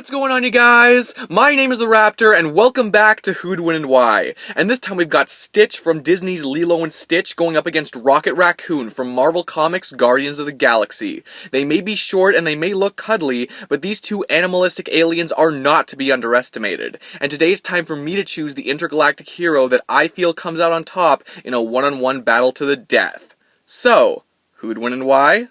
What's going on, you guys? My name is the Raptor, and welcome back to Who'd Win and Why. And this time we've got Stitch from Disney's Lilo and Stitch going up against Rocket Raccoon from Marvel Comics' Guardians of the Galaxy. They may be short and they may look cuddly, but these two animalistic aliens are not to be underestimated. And today it's time for me to choose the intergalactic hero that I feel comes out on top in a one-on-one battle to the death. So, who'd win and why?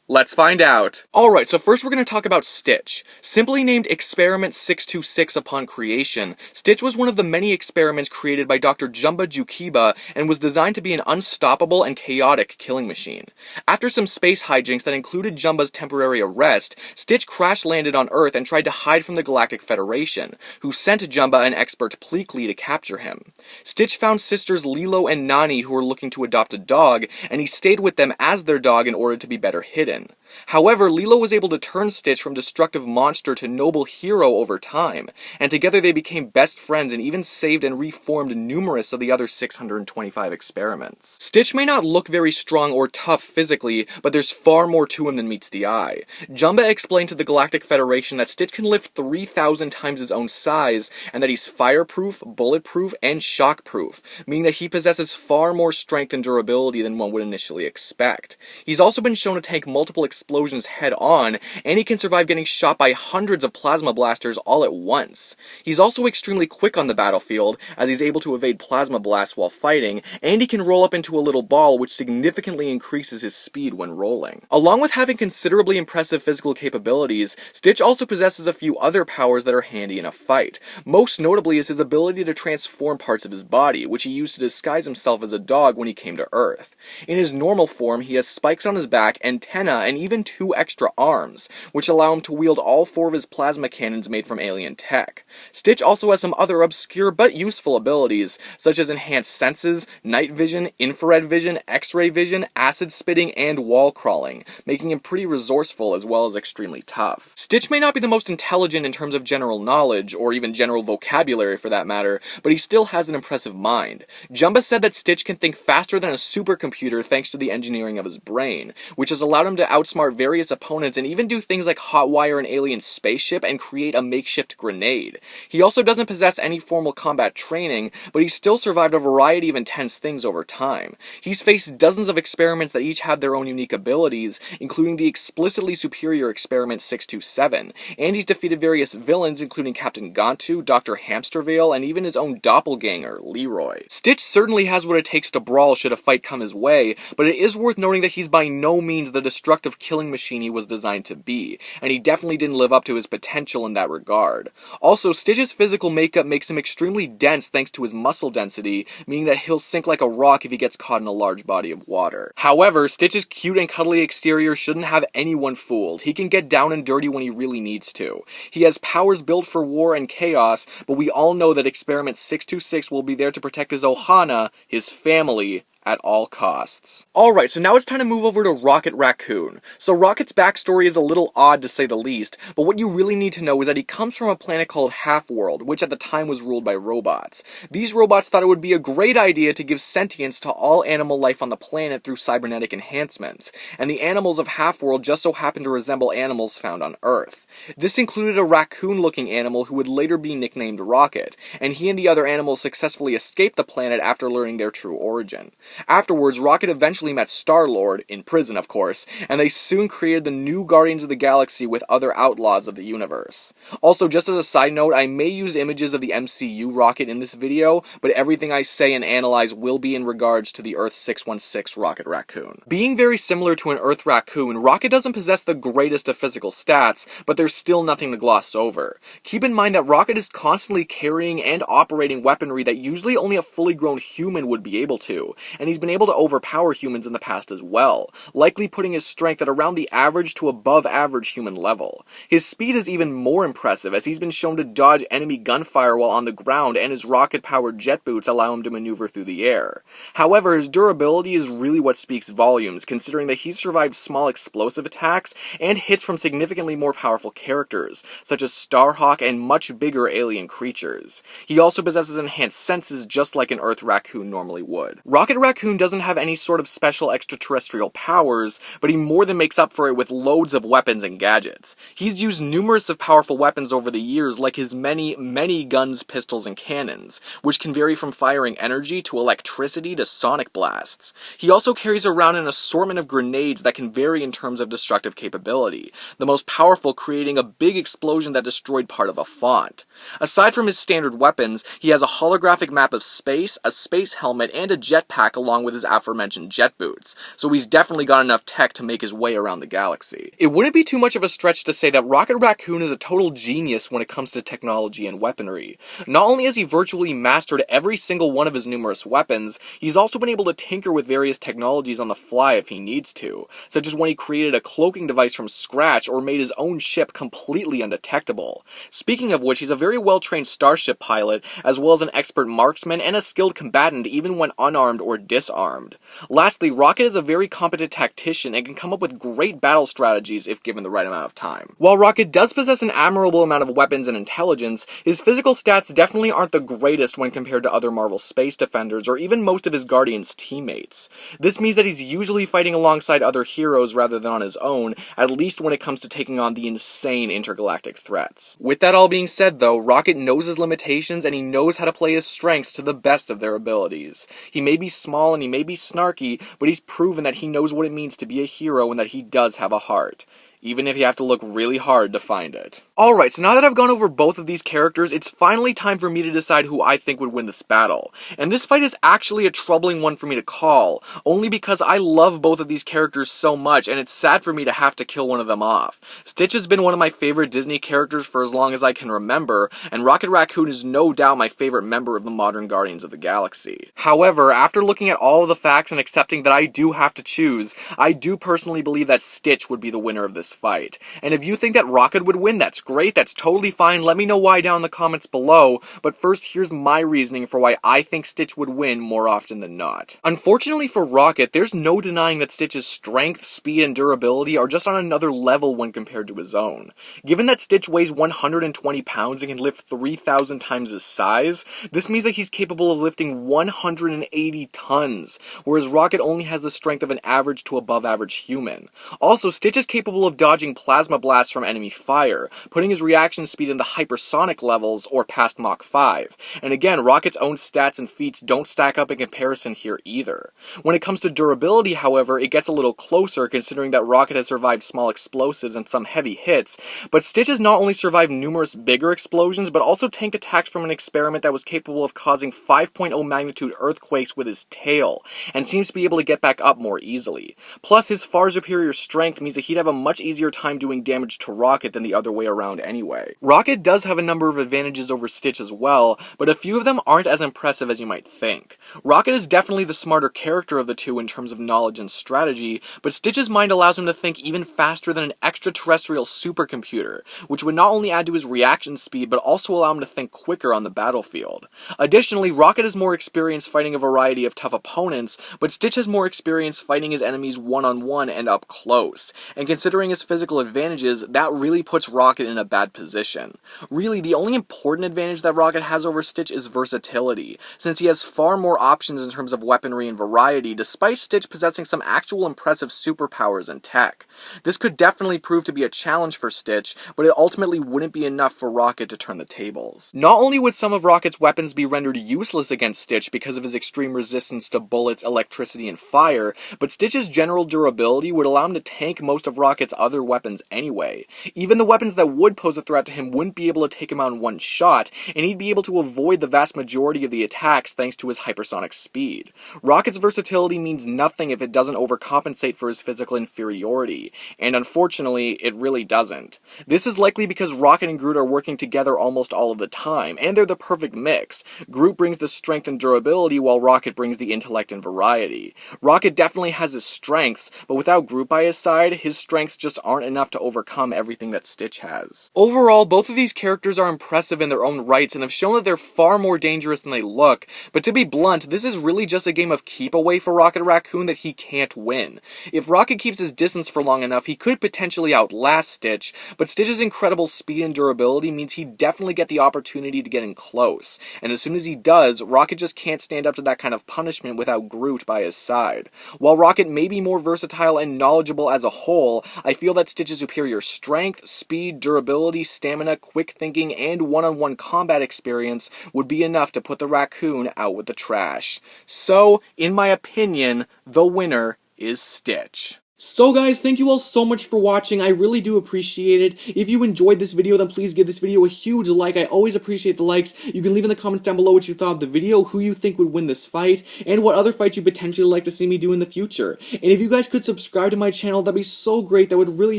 Let's find out. Alright, so first we're going to talk about Stitch. Simply named Experiment 626 upon creation, Stitch was one of the many experiments created by Dr. Jumba Jookiba and was designed to be an unstoppable and chaotic killing machine. After some space hijinks that included Jumba's temporary arrest, Stitch crash-landed on Earth and tried to hide from the Galactic Federation, who sent Jumba and expert Pleakley to capture him. Stitch found sisters Lilo and Nani who were looking to adopt a dog, and he stayed with them as their dog in order to be better hidden. However, Lilo was able to turn Stitch from destructive monster to noble hero over time, and together they became best friends and even saved and reformed numerous of the other 625 experiments. Stitch may not look very strong or tough physically, but there's far more to him than meets the eye. Jumba explained to the Galactic Federation that Stitch can lift 3,000 times his own size, and that he's fireproof, bulletproof, and shockproof, meaning that he possesses far more strength and durability than one would initially expect. He's also been shown to tank multiple explosions head-on, and he can survive getting shot by hundreds of plasma blasters all at once. He's also extremely quick on the battlefield, as he's able to evade plasma blasts while fighting, and he can roll up into a little ball, which significantly increases his speed when rolling. Along with having considerably impressive physical capabilities, Stitch also possesses a few other powers that are handy in a fight. Most notably is his ability to transform parts of his body, which he used to disguise himself as a dog when he came to Earth. In his normal form, he has spikes on his back, antennae, and even 2 extra arms, which allow him to wield all 4 of his plasma cannons made from alien tech. Stitch also has some other obscure but useful abilities, such as enhanced senses, night vision, infrared vision, x-ray vision, acid spitting, and wall crawling, making him pretty resourceful as well as extremely tough. Stitch may not be the most intelligent in terms of general knowledge, or even general vocabulary for that matter, but he still has an impressive mind. Jumba said that Stitch can think faster than a supercomputer thanks to the engineering of his brain, which has allowed him to outsmart various opponents and even do things like hotwire an alien spaceship and create a makeshift grenade. He also doesn't possess any formal combat training, but he's still survived a variety of intense things over time. He's faced dozens of experiments that each have their own unique abilities, including the explicitly superior Experiment 627, and he's defeated various villains including Captain Gantu, Dr. Hamstervale, and even his own doppelganger, Leroy. Stitch certainly has what it takes to brawl should a fight come his way, but it is worth noting that he's by no means the destructive killing machine he was designed to be, and he definitely didn't live up to his potential in that regard. Also, Stitch's physical makeup makes him extremely dense thanks to his muscle density, meaning that he'll sink like a rock if he gets caught in a large body of water. However, Stitch's cute and cuddly exterior shouldn't have anyone fooled. He can get down and dirty when he really needs to. He has powers built for war and chaos, but we all know that Experiment 626 will be there to protect his Ohana, his family, at all costs. Alright, so now it's time to move over to Rocket Raccoon. So Rocket's backstory is a little odd to say the least, but what you really need to know is that he comes from a planet called Half-World, which at the time was ruled by robots. These robots thought it would be a great idea to give sentience to all animal life on the planet through cybernetic enhancements, and the animals of Half-World just so happened to resemble animals found on Earth. This included a raccoon-looking animal who would later be nicknamed Rocket, and he and the other animals successfully escaped the planet after learning their true origin. Afterwards, Rocket eventually met Star-Lord, in prison of course, and they soon created the new Guardians of the Galaxy with other outlaws of the universe. Also, just as a side note, I may use images of the MCU Rocket in this video, but everything I say and analyze will be in regards to the Earth 616 Rocket Raccoon. Being very similar to an Earth Raccoon, Rocket doesn't possess the greatest of physical stats, but there's still nothing to gloss over. Keep in mind that Rocket is constantly carrying and operating weaponry that usually only a fully grown human would be able to, and he's been able to overpower humans in the past as well, likely putting his strength at around the average to above average human level. His speed is even more impressive, as he's been shown to dodge enemy gunfire while on the ground, and his rocket-powered jet boots allow him to maneuver through the air. However, his durability is really what speaks volumes, considering that he's survived small explosive attacks and hits from significantly more powerful characters, such as Starhawk and much bigger alien creatures. He also possesses enhanced senses just like an Earth Raccoon normally would. Rocket Raccoon Raccoon doesn't have any sort of special extraterrestrial powers, but he more than makes up for it with loads of weapons and gadgets. He's used numerous of powerful weapons over the years, like his many guns, pistols, and cannons, which can vary from firing energy to electricity to sonic blasts. He also carries around an assortment of grenades that can vary in terms of destructive capability, the most powerful creating a big explosion that destroyed part of a font. Aside from his standard weapons, he has a holographic map of space, a space helmet, and a jetpack along with his aforementioned jet boots, so he's definitely got enough tech to make his way around the galaxy. It wouldn't be too much of a stretch to say that Rocket Raccoon is a total genius when it comes to technology and weaponry. Not only has he virtually mastered every single one of his numerous weapons, he's also been able to tinker with various technologies on the fly if he needs to, such as when he created a cloaking device from scratch or made his own ship completely undetectable. Speaking of which, he's a very well-trained starship pilot, as well as an expert marksman and a skilled combatant even when unarmed or disarmed. Lastly, Rocket is a very competent tactician and can come up with great battle strategies if given the right amount of time. While Rocket does possess an admirable amount of weapons and intelligence, his physical stats definitely aren't the greatest when compared to other Marvel space defenders or even most of his Guardians teammates. This means that he's usually fighting alongside other heroes rather than on his own, at least when it comes to taking on the insane intergalactic threats. With that all being said though, Rocket knows his limitations and he knows how to play his strengths to the best of their abilities. He may be small and he may be snarky, but he's proven that he knows what it means to be a hero and that he does have a heart, even if you have to look really hard to find it. Alright, so now that I've gone over both of these characters, it's finally time for me to decide who I think would win this battle. And this fight is actually a troubling one for me to call, only because I love both of these characters so much, and it's sad for me to have to kill one of them off. Stitch has been one of my favorite Disney characters for as long as I can remember, and Rocket Raccoon is no doubt my favorite member of the modern Guardians of the Galaxy. However, after looking at all of the facts and accepting that I do have to choose, I do personally believe that Stitch would be the winner of this fight. And if you think that Rocket would win, that's great, that's totally fine, let me know why down in the comments below, but first here's my reasoning for why I think Stitch would win more often than not. Unfortunately for Rocket, there's no denying that Stitch's strength, speed, and durability are just on another level when compared to his own. Given that Stitch weighs 120 pounds and can lift 3,000 times his size, this means that he's capable of lifting 180 tons, whereas Rocket only has the strength of an average to above average human. Also, Stitch is capable of dodging plasma blasts from enemy fire, putting his reaction speed into hypersonic levels or past Mach 5. And again, Rocket's own stats and feats don't stack up in comparison here either. When it comes to durability, however, it gets a little closer considering that Rocket has survived small explosives and some heavy hits, but Stitch has not only survived numerous bigger explosions, but also tanked attacks from an experiment that was capable of causing 5.0 magnitude earthquakes with his tail, and seems to be able to get back up more easily. Plus, his far superior strength means that he'd have a much easier time doing damage to Rocket than the other way around anyway. Rocket does have a number of advantages over Stitch as well, but a few of them aren't as impressive as you might think. Rocket is definitely the smarter character of the two in terms of knowledge and strategy, but Stitch's mind allows him to think even faster than an extraterrestrial supercomputer, which would not only add to his reaction speed, but also allow him to think quicker on the battlefield. Additionally, Rocket is more experienced fighting a variety of tough opponents, but Stitch has more experience fighting his enemies one-on-one and up close, and considering his physical advantages, that really puts Rocket in a bad position. Really, the only important advantage that Rocket has over Stitch is versatility, since he has far more options in terms of weaponry and variety, despite Stitch possessing some actual impressive superpowers and tech. This could definitely prove to be a challenge for Stitch, but it ultimately wouldn't be enough for Rocket to turn the tables. Not only would some of Rocket's weapons be rendered useless against Stitch because of his extreme resistance to bullets, electricity, and fire, but Stitch's general durability would allow him to tank most of Rocket's other weapons anyway. Even the weapons that would pose a threat to him wouldn't be able to take him out in one shot, and he'd be able to avoid the vast majority of the attacks thanks to his hypersonic speed. Rocket's versatility means nothing if it doesn't overcompensate for his physical inferiority, and unfortunately, it really doesn't. This is likely because Rocket and Groot are working together almost all of the time, and they're the perfect mix. Groot brings the strength and durability, while Rocket brings the intellect and variety. Rocket definitely has his strengths, but without Groot by his side, his strengths just just aren't enough to overcome everything that Stitch has. Overall, both of these characters are impressive in their own rights and have shown that they're far more dangerous than they look, but to be blunt, this is really just a game of keep away for Rocket Raccoon that he can't win. If Rocket keeps his distance for long enough, he could potentially outlast Stitch, but Stitch's incredible speed and durability means he'd definitely get the opportunity to get in close, and as soon as he does, Rocket just can't stand up to that kind of punishment without Groot by his side. While Rocket may be more versatile and knowledgeable as a whole, I feel that Stitch's superior strength, speed, durability, stamina, quick thinking, and one-on-one combat experience would be enough to put the raccoon out with the trash. So, in my opinion, the winner is Stitch. So guys, thank you all so much for watching. I really do appreciate it. If you enjoyed this video, then please give this video a huge like. I always appreciate the likes. You can leave in the comments down below what you thought of the video, who you think would win this fight, and what other fights you potentially like to see me do in the future. And if you guys could subscribe to my channel, that'd be so great. That would really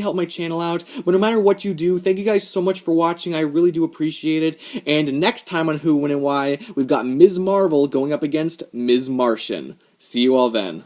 help my channel out. But no matter what you do, thank you guys so much for watching. I really do appreciate it. And next time on Who, When, and Why, we've got Ms. Marvel going up against Ms. Martian. See you all then.